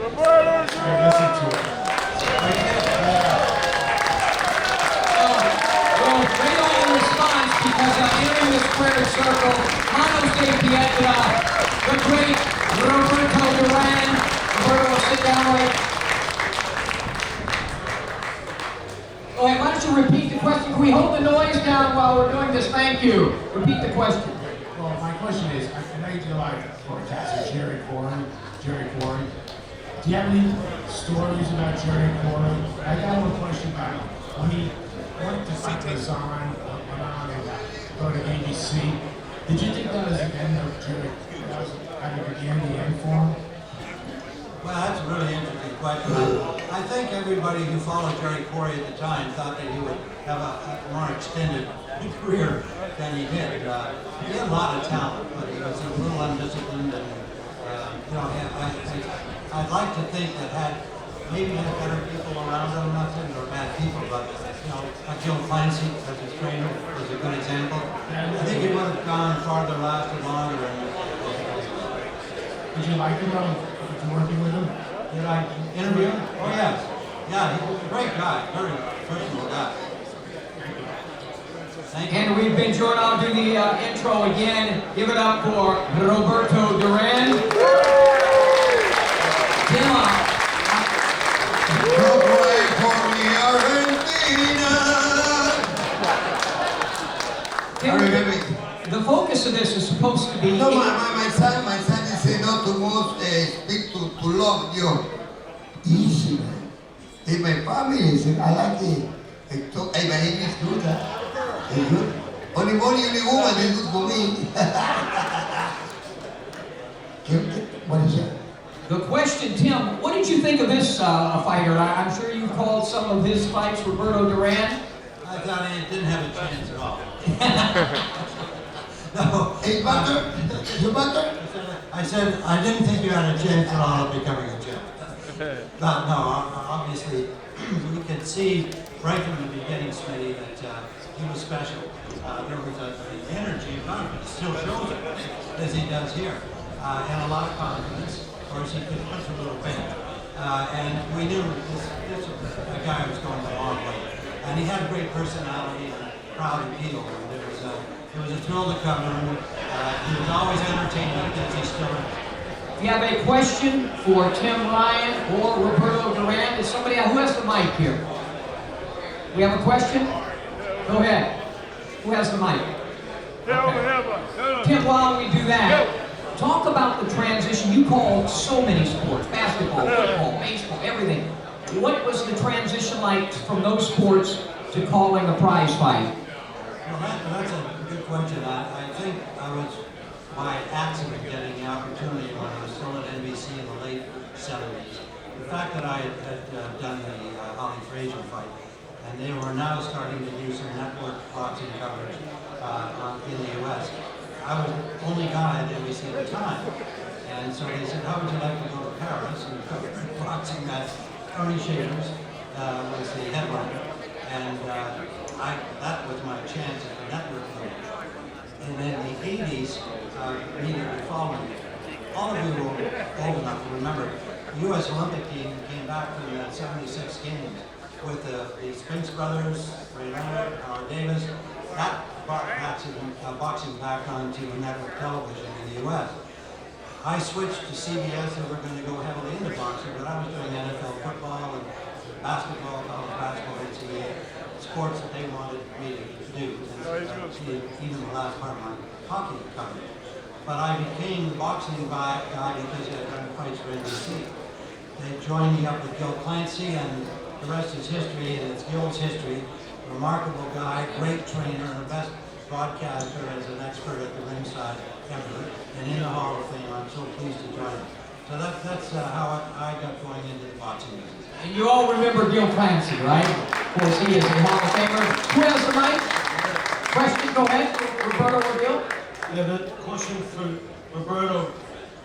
listen to it. Well, great all response because entering the squared circle, Manos de Pietra, the great Roberto Duran. Roberto, will sit down right. Go ahead, why don't you repeat the question? Can we hold the noise down while we're doing this? Thank you. Repeat the question. Well, my question is, I know you do a lot of broadcasts with Jerry Corey. Do you have any stories about Jerry Corey? I got one question about when he went to resign, went on and go to ABC. Did you think that was the end of Jerry? That was kind of the end for him? Well, that's a really interesting question. I think everybody who followed Jerry Corey at the time thought that he would have a more extended career than he did. He had a lot of talent, but he was a little undisciplined, and I'd like to think that maybe had better people around him, not saying they were bad people, but like Joe Clancy as his trainer was a good example. I think he would have gone farther, lasted longer. Did you like him? Working with him? Did I interview him? Oh, yes. Yeah, he was a great guy, very personal guy. Thank you. And we've been joined on to the intro again. Give it up for Roberto Duran. Tim, the focus of this is supposed to be... No, my son is saying not to most speak to love you. Easy, man. In my family, I like it. My name is good. It's good. Only money, only woman is good for me. What is that? The question, Tim, what did you think of this fighter? I'm sure you called some of his fights, Roberto Duran. I thought he didn't have a chance at all. No. Hey, Butter? You Butter? I said, I didn't think you had a chance at all of becoming a champ. But no, obviously, we could see right from the beginning, Smitty, that he was special. There was an energy about him, it still shows it, as he does here. And a lot of confidence. Of course, he could push a little bit. And we knew this was a guy who was going a long way. And he had a great personality and proud appeal. And it was a thrill to cover him. He was always entertaining because he's still in. If you have a question for Tim Ryan or Roberto Duran, is somebody who has the mic here? We have a question? Go ahead. Who has the mic? Okay. Tim, while we do that, talk about the transition. You called so many sports, basketball, football, baseball, everything. What was the transition like from those sports to calling a prize fight? Well, that's a good question. I think I was by accident getting the opportunity when I was still at NBC in the late 70s. The fact that I had done the Holly Frazier fight, and they were now starting to do some network boxing coverage in the U.S. I was the only guy at NBC at the time. And so they said, how would you like to go to Paris and cover boxing match? Tony Shavers was the headliner. And that was my chance at the network coverage. And in the 80s, immediately following, all of you were old enough to remember, the U.S. Olympic team came back from the 76 games with the Spinks brothers, Ray Leonard, Howard Davis. That brought boxing back onto network television in the U.S. I switched to CBS. They were going to go heavily into boxing, but I was doing NFL football and basketball, college basketball, NCAA, sports that they wanted me to do. And even the last part of my hockey coverage. But I became the boxing guy because I had done fights for NBC. They joined me up with Gil Clancy, and the rest is history, and it's Gil's history. Remarkable guy, great trainer, and the best broadcaster as an expert at the ringside ever, and in the Hall of Fame. I'm so pleased to join him. So that's how I got going into the boxing business. And you all remember Gil Clancy, right? Of course, he is a Hall of Famer. Who has the mic? Question, go ahead. Roberto or Gil? Yeah, the question for Roberto.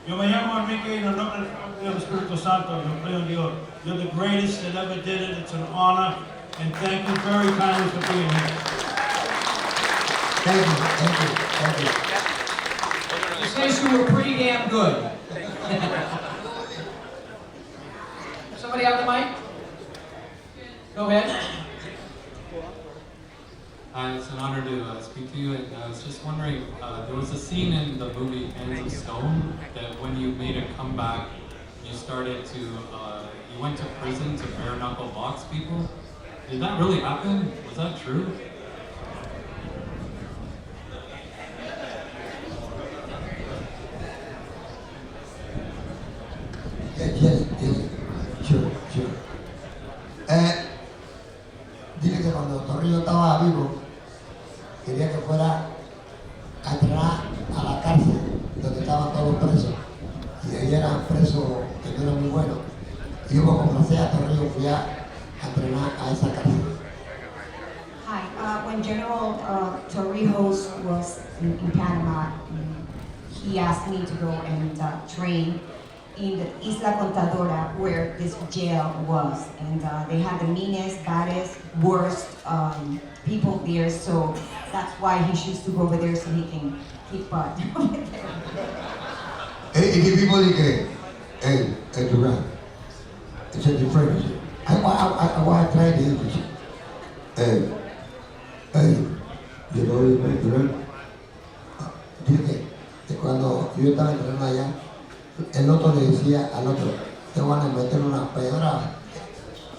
Yo me llamo Enrique en el nombre del Espíritu Santo, yo creo en Dios. You're the greatest that ever did it. It's an honor, and thank you very kindly for being here. Thank you. He says you were pretty damn good. Somebody on the mic? Go ahead. It's an honor to speak to you, and I was just wondering, there was a scene in the movie Hands of Stone that when you made a comeback, you started to, you went to prison to bare knuckle box people. Did that really happen? Was that true? Yes, sure. Dile que cuando Torrillo estaba vivo, quería que fuera a entrenar a la cárcel donde estaban todos los presos. Y ahí eran presos que no eran muy buenos. Y yo como complací a Torrillo fui a entrenar a esa cárcel. Hi, when General Torrijos was in Panama, he asked me to go and train in the Isla Contadora, where this jail was. And they had the meanest, baddest, worst people there, so that's why he chooses to go over there so he can keep over there. Y que people dije, hey, Duran, it's a difference. I want to try the English. Hey, you know, Duran. Dije que cuando yo estaba entrenando allá, el otro le decía al otro, te van a meter una pedra.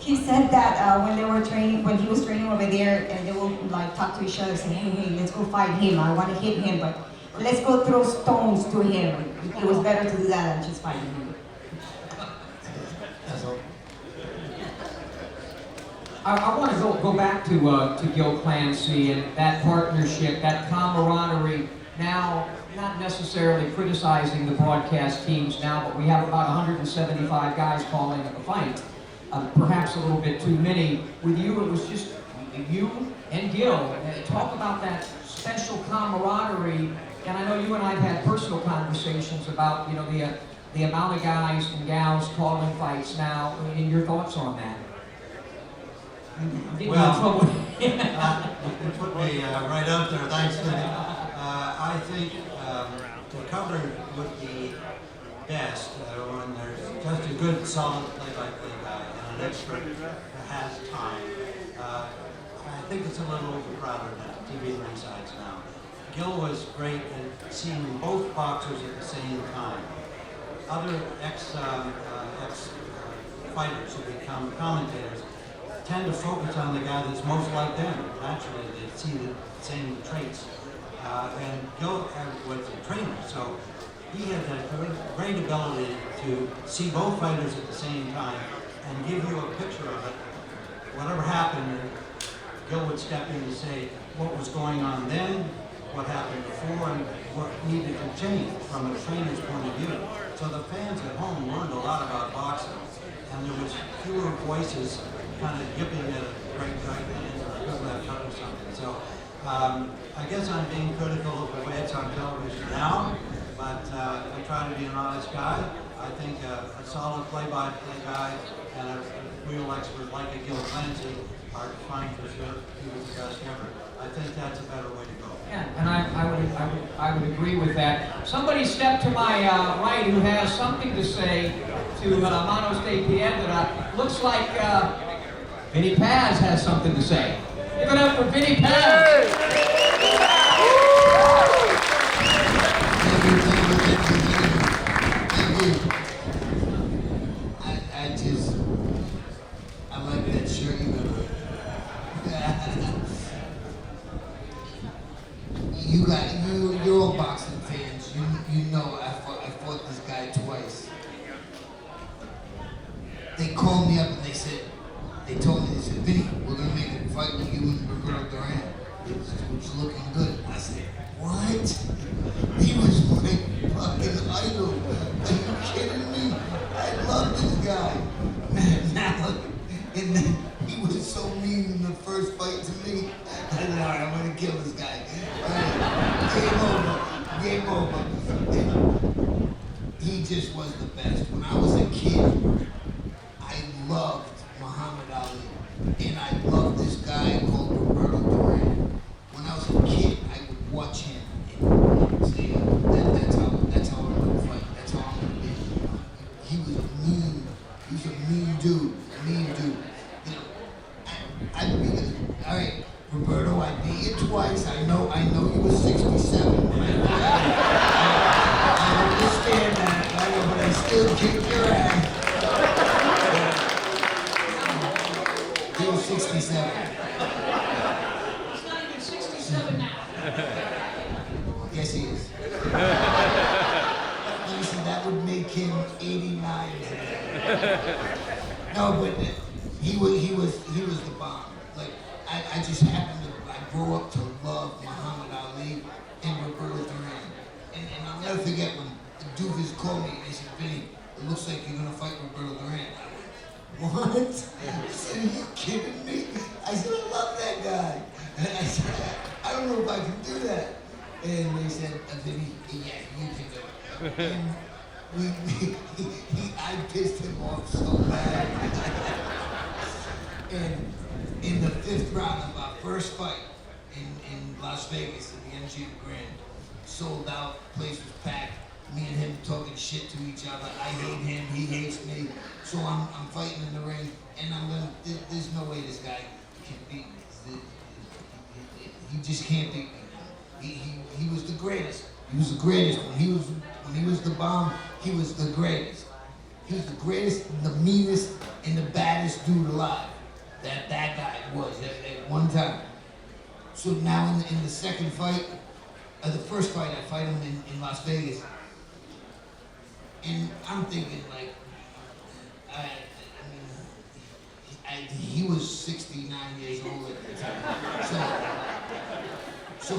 He said that when he was training over there, and they would like talk to each other, say, hey, let's go fight him. I want to hit him, but let's go throw stones to him. It was better to do that than just fighting him. That's all. I want to go back to Gil Clancy and that partnership, that camaraderie. Now, not necessarily criticizing the broadcast teams now, but we have about 175 guys calling at the fight. Perhaps a little bit too many. With you, it was just you and Gil. Talk about that special camaraderie. And I know you and I have had personal conversations about, you know, the amount of guys and gals calling fights now. And your thoughts on that? Well, you put me right out there. Thanks, Smitty. I think to cover with the best, when there's just a good, solid play-by-play guy and an expert that has time, I think it's a little overcrowded at TV ringsides now. Gil was great at seeing both boxers at the same time. Other ex-fighters who become commentators tend to focus on the guy that's most like them. Naturally, they see the same traits. And Gil was a trainer, so he had a great ability to see both fighters at the same time and give you a picture of it. Whatever happened, Gil would step in to say what was going on then, what happened before, and what needed to change from a trainer's point of view. So the fans at home learned a lot about boxing, and there was fewer voices kind of yipping at a great right hand or a good left hook or something. So I guess I'm being critical of the way it's on television now, but I try to be an honest guy. I think a solid play-by-play guy and a real expert like a Gil Clancy are defined for sure. He was the best ever. I think that's a better way to go. Yeah, and I would agree with that. Somebody step to my right who has something to say to Manos de Piedra. Looks like Vinny Paz has something to say. Give it up for Vinny Paz. I like that shirt you got. You're all boxing fans. You know I fought this guy twice. They called me up and they told me, Vinny, we're gonna make a fight with you and Roberto Duran. It's looking good. I said, what? He was my fucking idol. Are you kidding me? I love this guy. Now, and then he was so mean in the first fight to me. I said, all right, I'm gonna kill this guy. All right, game over. He just was the best. When I was a kid, I loved Muhammad Ali, and I loved this guy called Roberto Duran. When I was a kid, I would watch him and say, that's how I'm gonna fight. That's how I'm gonna be. He was a mean dude. You know, I beat it. All right, Roberto, I beat you twice. I know you were 67. I understand that, but I still kicked your ass. He was 67. He's not even 67 now. Yes, he is. Listen, that would make him 89. No, but he was the bomb. Like I just happened to grow up to love Muhammad Ali and Roberto Duran, and I'll never forget when the Doofus called me and they said, "Vinny, it looks like you're gonna fight Roberto Duran." What? I said, "Are you kidding me?" I said, "I love that guy." I said, "I don't know if I can do that." And they said, "Vinny, yeah, you can do it." And I pissed him off so bad. And in the 5th round of our first fight in Las Vegas, in the MGM Grand, sold out, place was packed, me and him talking shit to each other. I hate him, he hates me. So I'm fighting in the ring, and there's no way this guy can beat me. He just can't beat me. He was the greatest. He was the greatest. When he was the bomb, he was the greatest. He was the greatest, the meanest, and the baddest dude alive. That guy was at one time. So now in the second fight, the first fight, I fight him in Las Vegas. And I'm thinking like, he was 69 years old at the time. So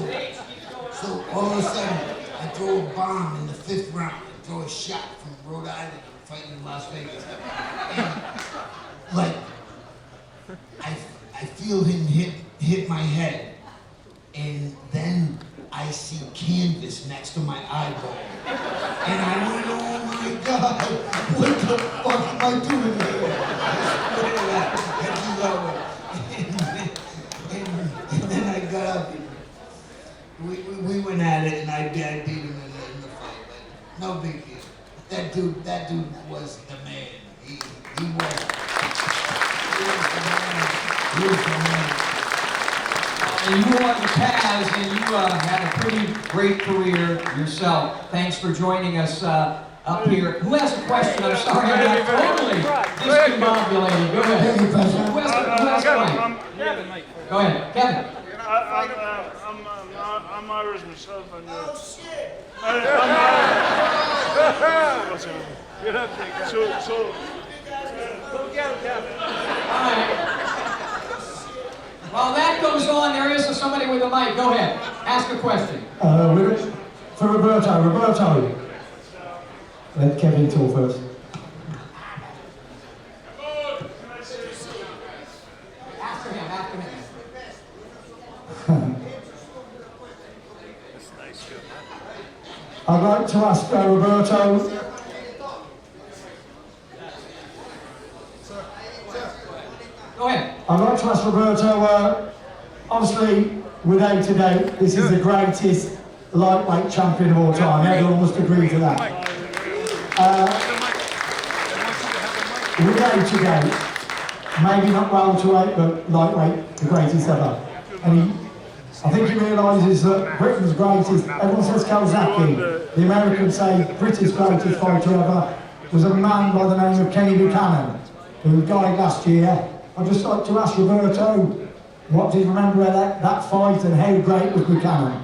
all of a sudden, I throw a bomb in the 5th round. I throw a shot from Rhode Island. I'm fighting in Las Vegas. And like, I feel him hit my head. And then I see canvas next to my eyeball. And I went, oh my God, what the fuck am I doing here? And then I got up and we went at it and I beat him in the fight. But no big deal. That dude was the man. He was the man. And you were on the Cavs, and you had a pretty great career yourself. Thanks for joining us up here. Who has a question? I'm sorry, I'm not totally discombobulated. Go ahead. Who has the mic? Go ahead, Kevin. I'm Irish myself. And, Oh shit! I'm Irish. So, All right. While that goes on, there is somebody with a mic. Go ahead. Ask a question. For Roberto. Roberto. Let Kevin talk first. After him. I'd like to ask Roberto. Go ahead. I'd like to ask Roberto, obviously, without today, this is the greatest lightweight champion of all time. Everyone must agree to that. Without today, maybe not welterweight, but lightweight, the greatest ever. And I think he realises that Britain's greatest, everyone says Kawasaki, the Americans say Britain's greatest fighter ever was a man by the name of Kenny Buchanan, who died last year. I'd just like to ask Roberto, what do you remember of that fight and how great was Buchanan?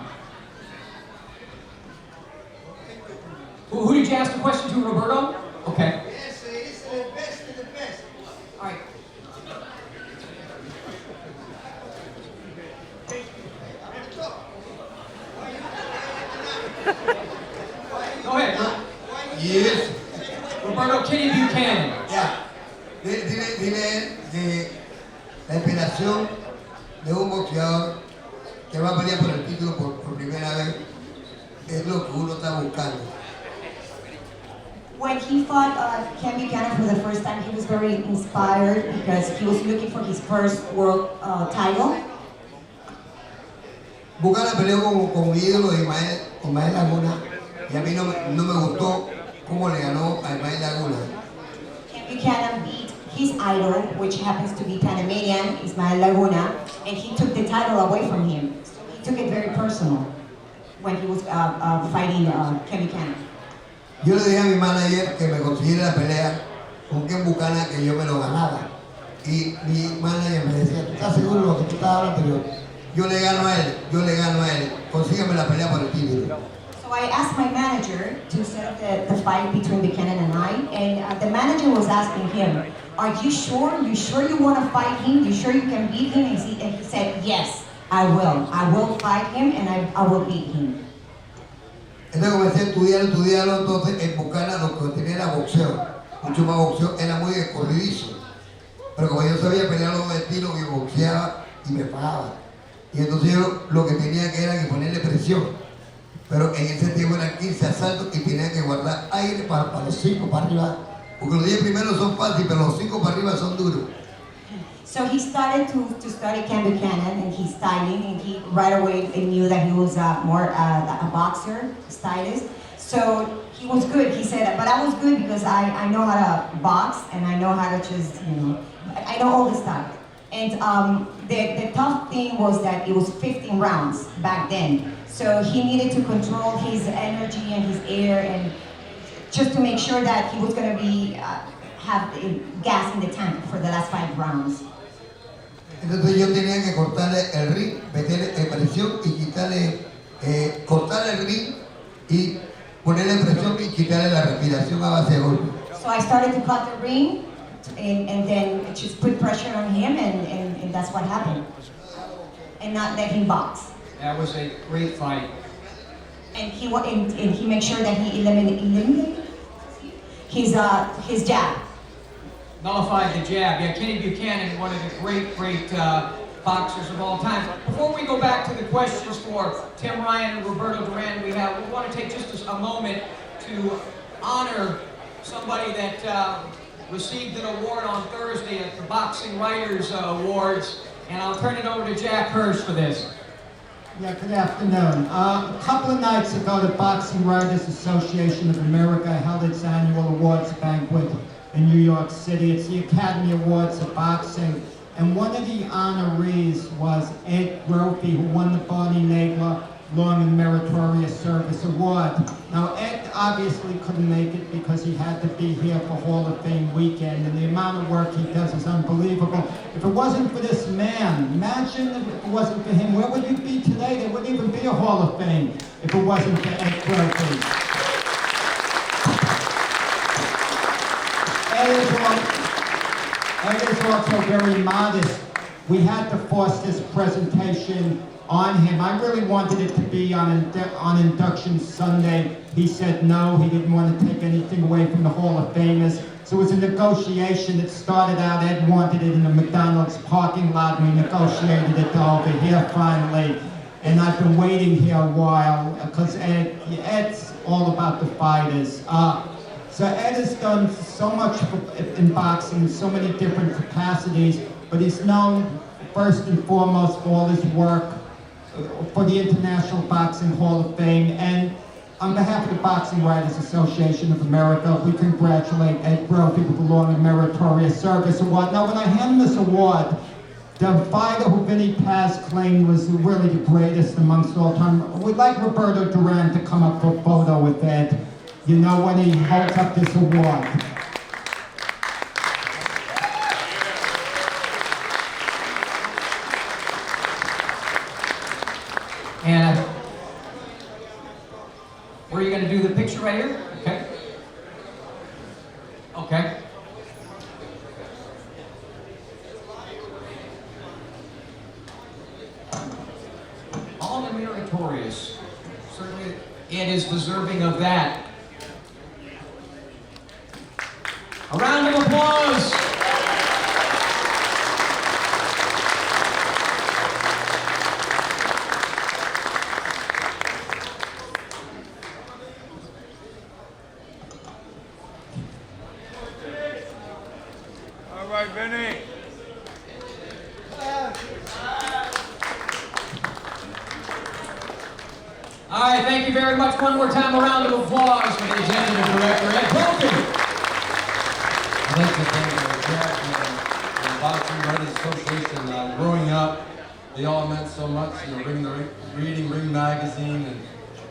Who did you ask the question to, Roberto? Okay. Yes, it's the best of the best. All right. Go ahead. Yes. Roberto Kenny Buchanan. Ya. Dile de la inspiración de un boxeador que va a pelear por el título por primera vez. Es lo que uno está buscando. When he fought Ken Buchanan for the first time, he was very inspired because he was looking for his first world title. Buchanan peleó con mi ídolo de Ismael Laguna y a mí no me gustó cómo le ganó a Ismael Laguna. Ken Buchanan beat his idol, which happens to be Panamanian, Ismael Laguna, and he took the title away from him. So he took it very personal when he was fighting Ken Buchanan. Yo le dije a mi manager que me consiguiera la pelea con Ken Buchanan, que yo me lo ganaba. Y mi manager me decía, ¿tú estás seguro de lo que tú estabas hablando? Pero yo le gano a él, consígueme la pelea por el título. So I asked my manager to set up the fight between Buchanan and I, and the manager was asking him, are you sure? You sure you want to fight him? You sure you can beat him? And he said, yes, I will. I will fight him and I will beat him. Entonces comencé a estudiarlo, entonces en Buchanan lo que tenía era boxeo, mucho más boxeo, era muy escorridizo. Pero como yo sabía pelear los dos estilos, yo boxeaba y me fajaba. Y entonces yo lo que tenía que era que ponerle presión. Pero en ese tiempo eran 15 asaltos y tenía que guardar aire para los 5 para arriba. Porque los 10 primeros son fáciles, pero los 5 para arriba son duros. So he started to study Ken Buchanan and he's styling, and he right away knew that he was more a boxer, stylist. So he was good. He said, but I was good because I know how to box and I know how to just, I know all the stuff. And the tough thing was that it was 15 rounds back then. So he needed to control his energy and his air, and just to make sure that he was going to be have gas in the tank for the last 5 rounds. Entonces yo tenía que cortarle el ring, meterle presión y quitarle, cortarle el ring y ponerle presión y quitarle la respiración a base de golpe. So I started to cut the ring and then just put pressure on him, and that's what happened. And not let him box. That was a great fight. And he made sure that he eliminated his jab. Nullified the jab. Yeah, Kenny Buchanan, one of the great boxers of all time. Before we go back to the questions for Tim Ryan and Roberto Duran, we want to take just a moment to honor somebody that received an award on Thursday at the Boxing Writers Awards, and I'll turn it over to Jack Hirsch for this. Yeah, good afternoon. A couple of nights ago, the Boxing Writers Association of America held its annual awards banquet in New York City. It's the Academy Awards of Boxing. And one of the honorees was Ed Brophy, who won the Barney Nagler Long and Meritorious Service Award. Now, Ed obviously couldn't make it because he had to be here for Hall of Fame weekend, and the amount of work he does is unbelievable. If it wasn't for this man, imagine if it wasn't for him, where would you be today? There wouldn't even be a Hall of Fame if it wasn't for Ed Brophy. Ed is also very modest. We had to force this presentation on him. I really wanted it to be on Induction Sunday. He said no, he didn't want to take anything away from the Hall of Famers. So it was a negotiation that started out, Ed wanted it in the McDonald's parking lot, and we negotiated it to over here finally. And I've been waiting here a while, because Ed's all about the fighters. So Ed has done so much in boxing in so many different capacities, but he's known first and foremost for all his work for the International Boxing Hall of Fame. And on behalf of the Boxing Writers Association of America, we congratulate Ed Brophy with the Long and Meritorious Service Award. Now, when I hand him this award, the fighter who Vinny Paz claimed was really the greatest amongst all time, we'd like Roberto Duran to come up for a photo with Ed, you know, when he holds up this award. And where are you going to do the picture right here? Okay. Okay. All the meritorious. Certainly, Ed is deserving of that. A round of applause. All right, Vinny. All right, thank you very much. One more time, a round of applause for the Executive Director, Ed Brophy. Thank you, Jack. association. Growing up, they all meant so much. You know, reading Ring Magazine and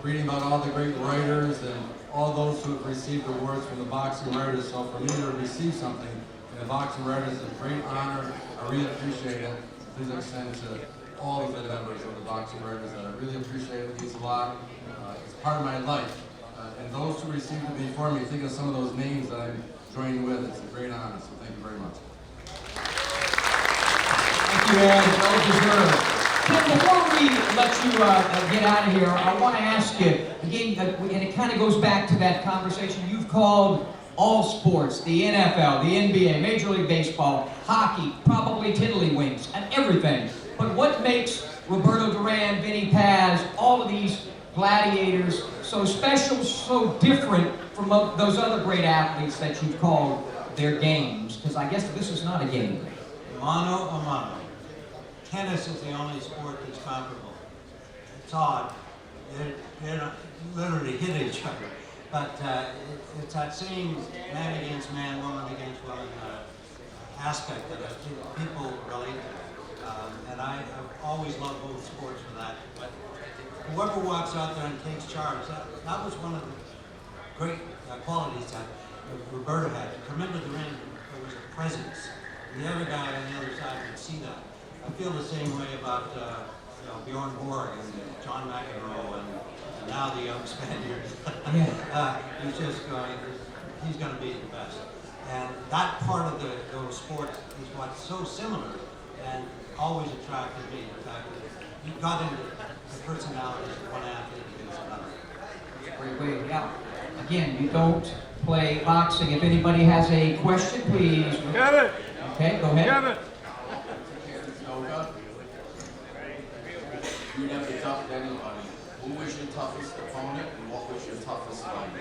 reading about all the great writers and all those who have received awards from the boxing writers. So for me to receive something from the boxing writers is a great honor. I really appreciate it. Please extend to all of the members of the boxing writers that I really appreciate it. It means a lot. It's part of my life. And those who received it before me, think of some of those names that I'm joining with. It's a great honor, so thank you very much. Thank you, Ed. Well deserved. Tim, before we let you get out of here, I want to ask you, again, and it kind of goes back to that conversation you've called all sports, the NFL, the NBA, Major League Baseball, hockey, probably tiddlywinks, and everything. But what makes Roberto Duran, Vinny Paz, all of these gladiators so special, so different from those other great athletes that you've called their games? Because I guess this is not a game. Mano a mano. Tennis is the only sport that's comparable. It's odd. They don't literally hit each other. But it's that same man against man, woman against woman aspect that people relate to. And I've always loved both sports for that. But whoever walks out there and takes charge, that was one of the great qualities that Roberto had. To come into the ring, there was a presence. And the other guy on the other side would see that. I feel the same way about Bjorn Borg and John McEnroe and now the young Spaniards. He's just going, he's going to be the best. And that part of those sports is what's so similar and always attracted me, the fact that you got into the personalities of one athlete against another. Great way, yeah. Again, you don't play boxing. If anybody has a question, please. Kevin! Okay, go ahead. Kevin! You never toughed anybody. Who was your toughest opponent and what was your toughest fight?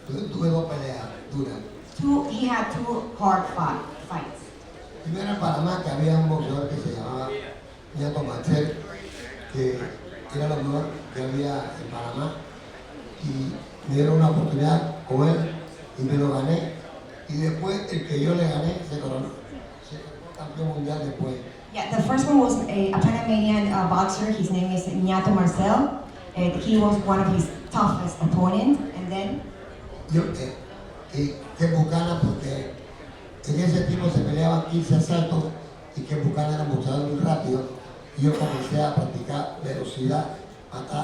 Tuve dos peleas duras. He had two hard fights. Primero en Panamá, que había un boxeador que se llamaba Ñato Marcel, que era lo mejor que había en Panamá. Y me dieron una oportunidad con él y me lo gané. Y después el que yo le gané se coronó campeón mundial después. Yeah, the first one was a Panamanian boxer. His name is Ñato Marcel. And he was one of his toughest opponents. And then que Buchanan, porque en ese tiempo se peleaban 15 asaltos y que Buchanan era un boxeador muy rápido. Y yo comencé a practicar velocidad para estar a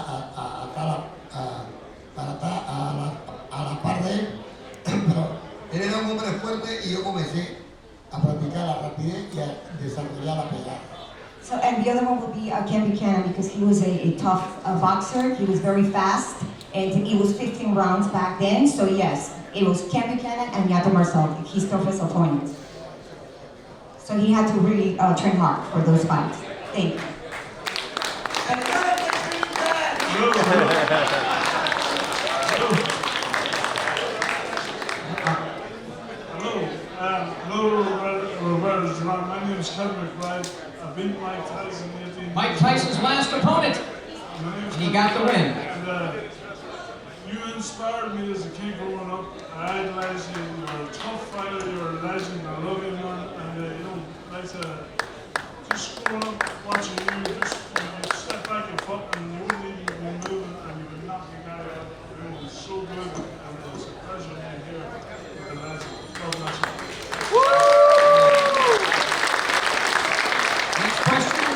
la par de él. Pero él era un hombre fuerte y yo comencé a practicar la rapidez y a desarrollar la pegada. So, and the other one would be Ken Buchanan, because he was a tough boxer. He was very fast, and it was 15 rounds back then. So yes, it was Ken Buchanan and Ñato Marcel, his toughest opponent. So he had to really train hard for those fights. Thank you. Hello, Roberto Duran. My name is Kevin McBride. I've been Mike Tyson. Mike Tyson's last opponent. He got the win. And you inspired me as a kid growing up. I idolized you. You're a tough fighter. You're a legend. I love you, man. And like just growing up watching you, you step back and fuck, and you wouldn't even be moving, and you could knock the guy out. It was so good, and it's a pleasure being here with the legend. God bless you. Next question.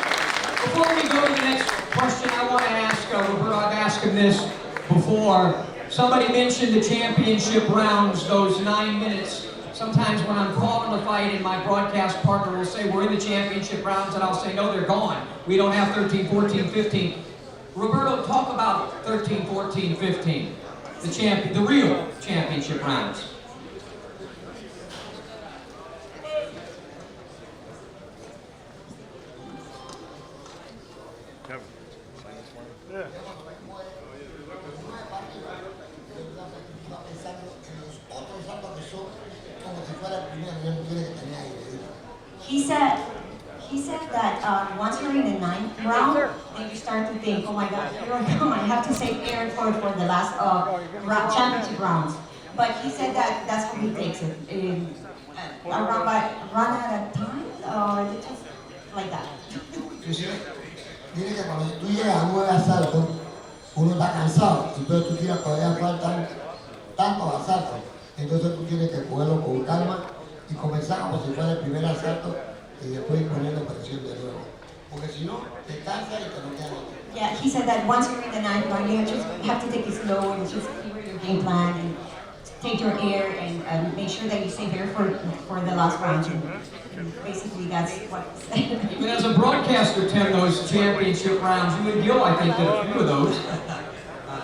Before we go to the next question, I want to ask Roberto, I've asked him this before. Somebody mentioned the championship rounds, those 9 minutes. Sometimes when I'm calling a fight and my broadcast partner will say, we're in the championship rounds, and I'll say, no, they're gone. We don't have 13, 14, 15. Roberto, talk about 13, 14, 15. The real championship rounds. Yeah. He said that once you're in the 9th round, then you start to think, oh my God, here I come, I have to save Aaron for the last championship rounds. But he said that that's what he takes it. Run at a time, or is it just like that? Dice que cuando tú llegas a 9 asaltos, uno está cansado, entonces tú tiras, todavía faltan tantos asaltos, entonces tú tienes que cogerlo con calma y comenzar como si fuera el primer asalto y después ir poniendo presión de nuevo, porque si no, te cansas y te no queda otro. Yeah, he said that once you're in the ninth round, you just have to take it slow and just figure your game plan and take your air and make sure that you save air for the last round. And basically, that's what he said. Even as a broadcaster, Tim, those championship rounds, you and Gil, I think, did a few of those.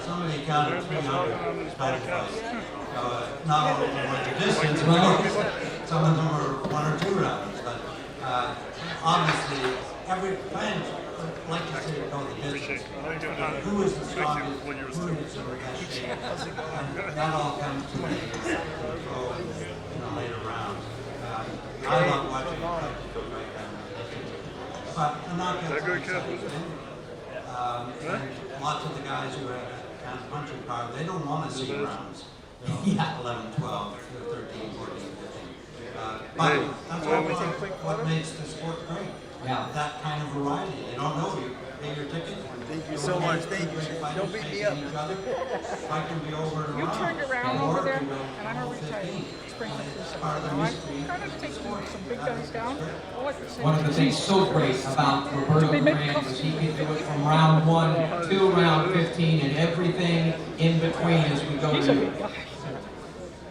Somebody counted 300 Spanish fights. Not only went the distance, but some of them were 1 or 2 rounds. But obviously, every fan like to see it go the distance. Who is the strongest? Who is in the best shape? And that all comes to the control in the later rounds. I love watching the fight go right down the distance. But the knockouts and lots of the guys who have kind of punching power, they don't want to see rounds. You know, 11, 12, 13, 14, 15. But that's what makes the sport great. Yeah. That kind of variety. You don't know, you pay your ticket. Thank you so much. Thank you. Don't beat me up. Each other. Fight can be over in a You round. turned around Or over it there, can go and I heard you tell 15. you spring It's part of the mystery. kind of taking some big guns down. I like the same. One of the things so great about Roberto Duran was he could do it from round 1 to round 15 and everything in between as we go He's a to. big guy.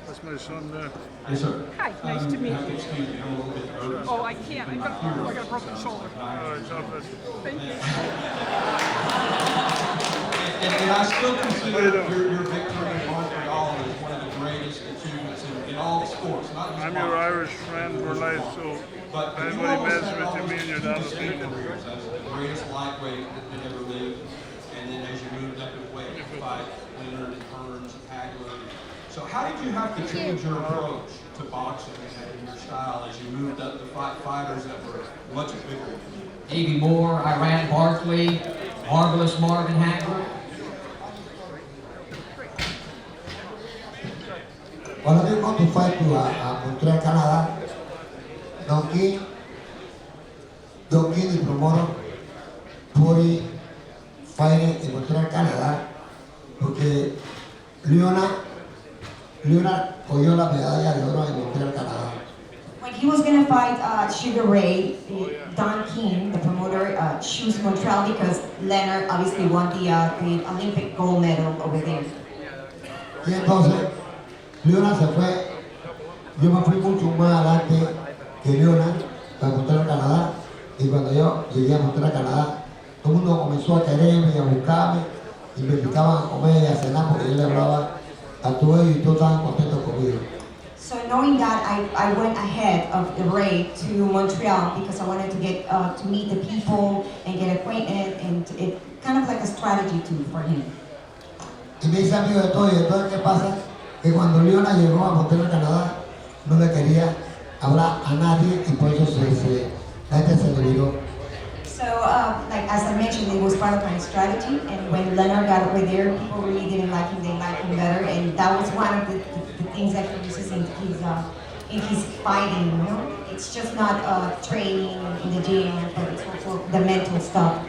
That's my son there. Yes, sir. Hi, nice to meet have to you. excuse me, I'm a little bit nervous. Oh, I can't. I got a broken shoulder. All right, God bless you. Thank you. And I still consider your victory in Montreal as one of the greatest achievements in all sports, not just I'm your boxing. Irish friend for life, so But you anybody almost mess had with almost me and you're two down the distinct field. careers as the greatest lightweight that ever lived, and then as you moved up in weight, you fight Leonard and Burns, Hagler. So how did you have to change your approach to boxing and your style as you moved up to fight fighters that were much bigger than you? Davey Moore, Iran Barkley, Marvelous Marvin Hagler. Cuando yo go to fight to Montreal, Canadá, Don King, the promoter, Puri fighting in Montreal, Canadá, porque Leonard cogió la medalla de oro en Montreal, Canadá. When he was gonna fight Sugar Ray, Don King, the promoter, chose Montreal because Leonard obviously won the Olympic gold medal over there. Y entonces, Leonard se fue, yo me fui mucho más adelante que Leonard para Montreal, Canadá, y cuando yo llegué a Montreal, Canadá, todo el mundo comenzó a quererme y a buscarme, y me invitaban a comer y a cenar porque yo le hablaba a todo ellos y todos estaban contentos conmigo. So knowing that, I went ahead of the Ray to Montreal because I wanted to get to meet the people and get acquainted, and it kind of like a strategy too for him. Y me hice amigo de todo, y entonces, ¿qué pasa? Que cuando Leonard llegó a Montreal, Canadá, no le quería hablar a nadie y por eso la gente se le viró. So, like as I mentioned, it was part of my strategy, and when Leonard got over there, people really didn't like him, they liked him better, and that was one of the things that he uses in his fighting, you know? It's just not training in the gym, but it's also the mental stuff.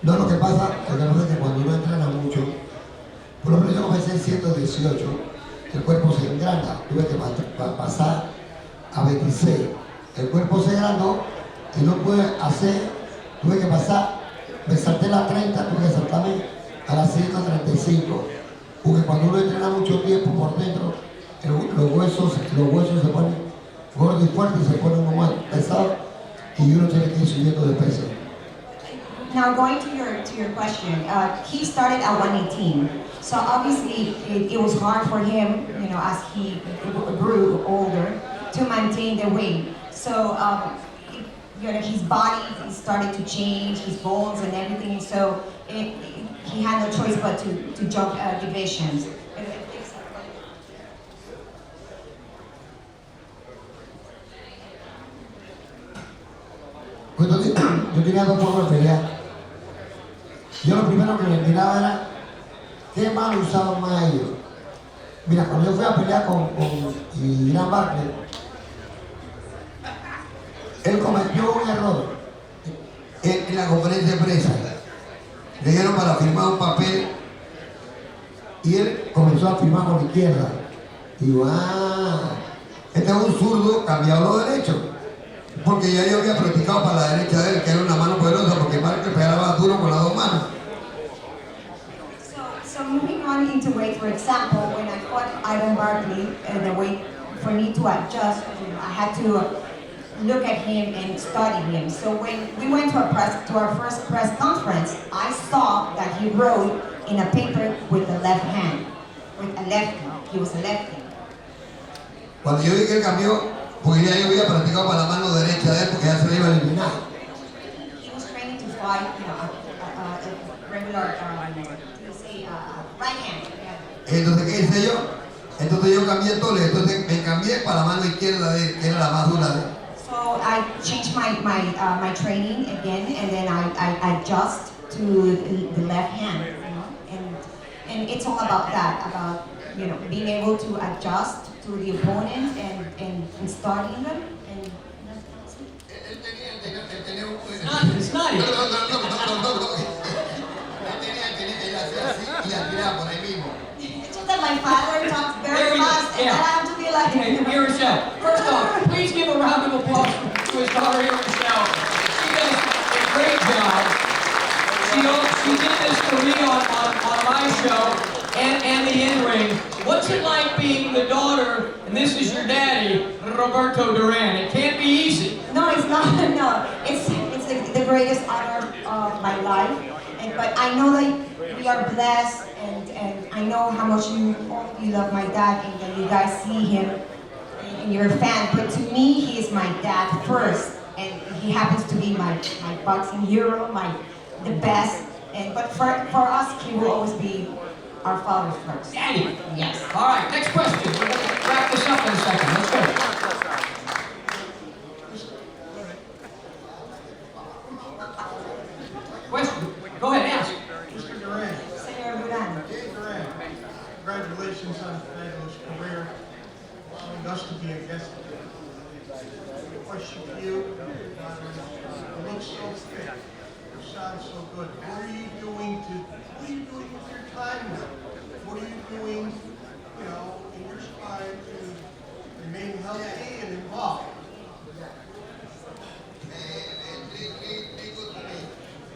No, lo que pasa es que cuando uno entrena mucho, por lo menos yo comencé en 118, el cuerpo se engranda, tuve que pasar a 26. El cuerpo se agrandó y no pude hacer, tuve que pasar, me salté la 30, tuve que saltarme a las 135, porque cuando uno entrena mucho tiempo por dentro, los huesos se ponen gordos y fuertes y se ponen uno más pesados y uno tiene que ir subiendo de peso. Now going to your question, he started at 118, so obviously it was hard for him, you know, as he grew older, to maintain the weight. So you know, his body started to change, his bones and everything. So he had no choice but to jump divisions. Cuando yo tenía dos formas de pelear. Yo lo primero que les miraba era qué mal usaban más ellos. Mira, cuando yo fui a pelear con Irán Barkley, él cometió un error en la conferencia de prensa. Le dieron para firmar un papel y él comenzó a firmar con la izquierda. Y digo, este es un zurdo cambiado a lo derecho. Porque ya yo había practicado para la derecha de él, que era una mano poderosa, porque Barkley pegaba duro con las dos manos. So moving on into weight, for example, when I fought Ivan Barkley, the weight for me to adjust, I had to look at him and study him. So when we went to our first press conference, I saw that he wrote in a paper with the left hand, with a lefty. He was a lefty. Cuando yo vi que él cambió, porque ya yo había practicado para la mano derecha de él, porque ya se le iba a eliminar. He was training to fight, regular, right hand. Entonces, ¿qué hice yo? Entonces yo cambié todo, entonces me cambié para la mano izquierda de él, que era la más dura de él. So I changed my training again, and then I adjust to the left hand, and it's all about that, about being able to adjust to the opponent and studying them. And It's not. It's just that my father talks very fast, and then I have to be like. Here, Michelle. First off, please give a round of applause to his daughter here, Michelle. She does a great job. She did this for me on my show and the in-ring. What's it like being the daughter, and this is your daddy, Roberto Duran? It can't be easy. No, it's not. No, it's the greatest honor of my life. But I know that we are blessed, and I know how much you love my dad, and that you guys see him, and you're a fan. But to me, he is my dad first, and he happens to be my boxing hero, the best. But for us, he will always be our father first. Daddy. Yes. All right, next question. We're going to wrap this up in a second. Let's go. Question. Go ahead, ask. Mr. Duran. Senor Duran. Dave Duran. Congratulations on a fabulous career. Allowing us to be a guest. Question for you. You look so fit. You sound so good. What are you doing with your time now? What are you doing, in your spine to remain healthy and involved?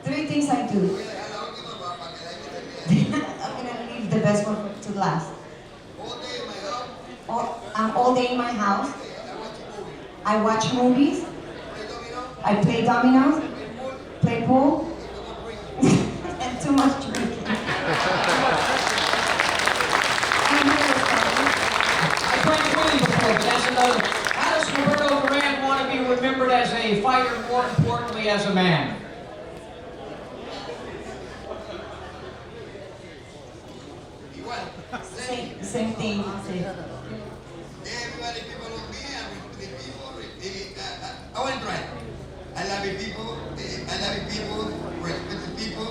Three things I do. I'm gonna leave the best one to last. I'm all day in my house. I watch movies. I play dominoes, play pool, and too much drinking. I played with him before, but that's another. How does Roberto Duran want to be remembered as a fighter, more importantly as a man? Same thing. I want to try. I love people. I love people. Respect people.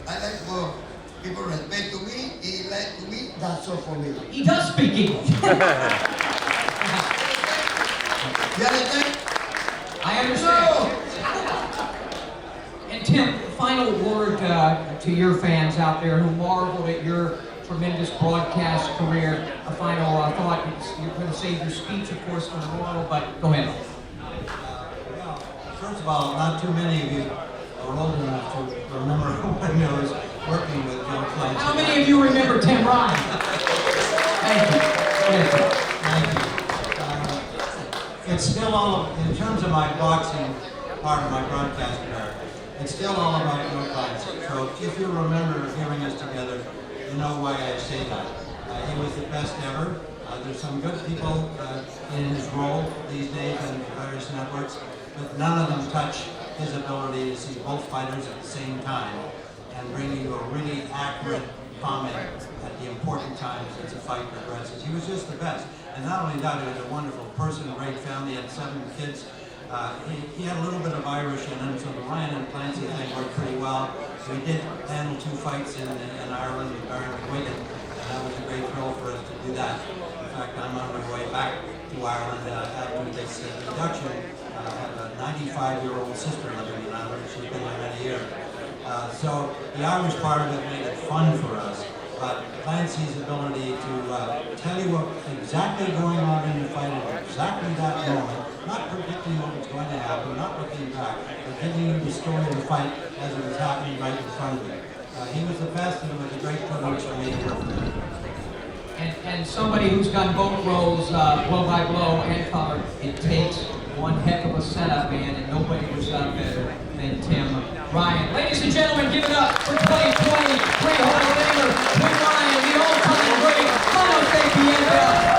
I like for people respect to me. He like to me. That's all for me. He does speak English. You understand? I understand. And Tim, final word to your fans out there who marveled at your tremendous broadcast career. A final thought. You're going to save your speech, of course, for tomorrow, but go ahead. First of all, not too many of you are old enough to remember when I was working with Joe Clancy. How many of you remember Tim Ryan? Thank you. Thank you. It's still all, in terms of my boxing part of my broadcast career, it's still all about Joe Clancy. So if you remember hearing us together, you know why I say that. He was the best ever. There's some good people in his role these days on various networks, but none of them touch his ability to see both fighters at the same time and bring you a really accurate comment at the important times as the fight progresses. He was just the best. And not only that, he was a wonderful person, a great family, had 7 kids, He had a little bit of Irish in him, so the Ryan and Clancy thing worked pretty well. We did handle 2 fights in Ireland with Barry McGuigan, and that was a great thrill for us to do that. In fact, I'm on my way back to Ireland after this induction. I have a 95-year-old sister living in Ireland. She's been there many years. So the Irish part of it made it fun for us. But Clancy's ability to tell you what exactly going on in the fight at exactly that moment, not predicting what was going to happen, not looking back, but giving you the story of the fight as it was happening right in front of you. He was the best, and it was a great privilege for me to work with him. And somebody who's done both roles, blow by blow and color, it takes one heck of a setup, man, and nobody was out better than Tim Ryan. Ladies and gentlemen, give it up for 2020 Great Hall of Famer Tim Ryan, the all-time great Hall of Fame.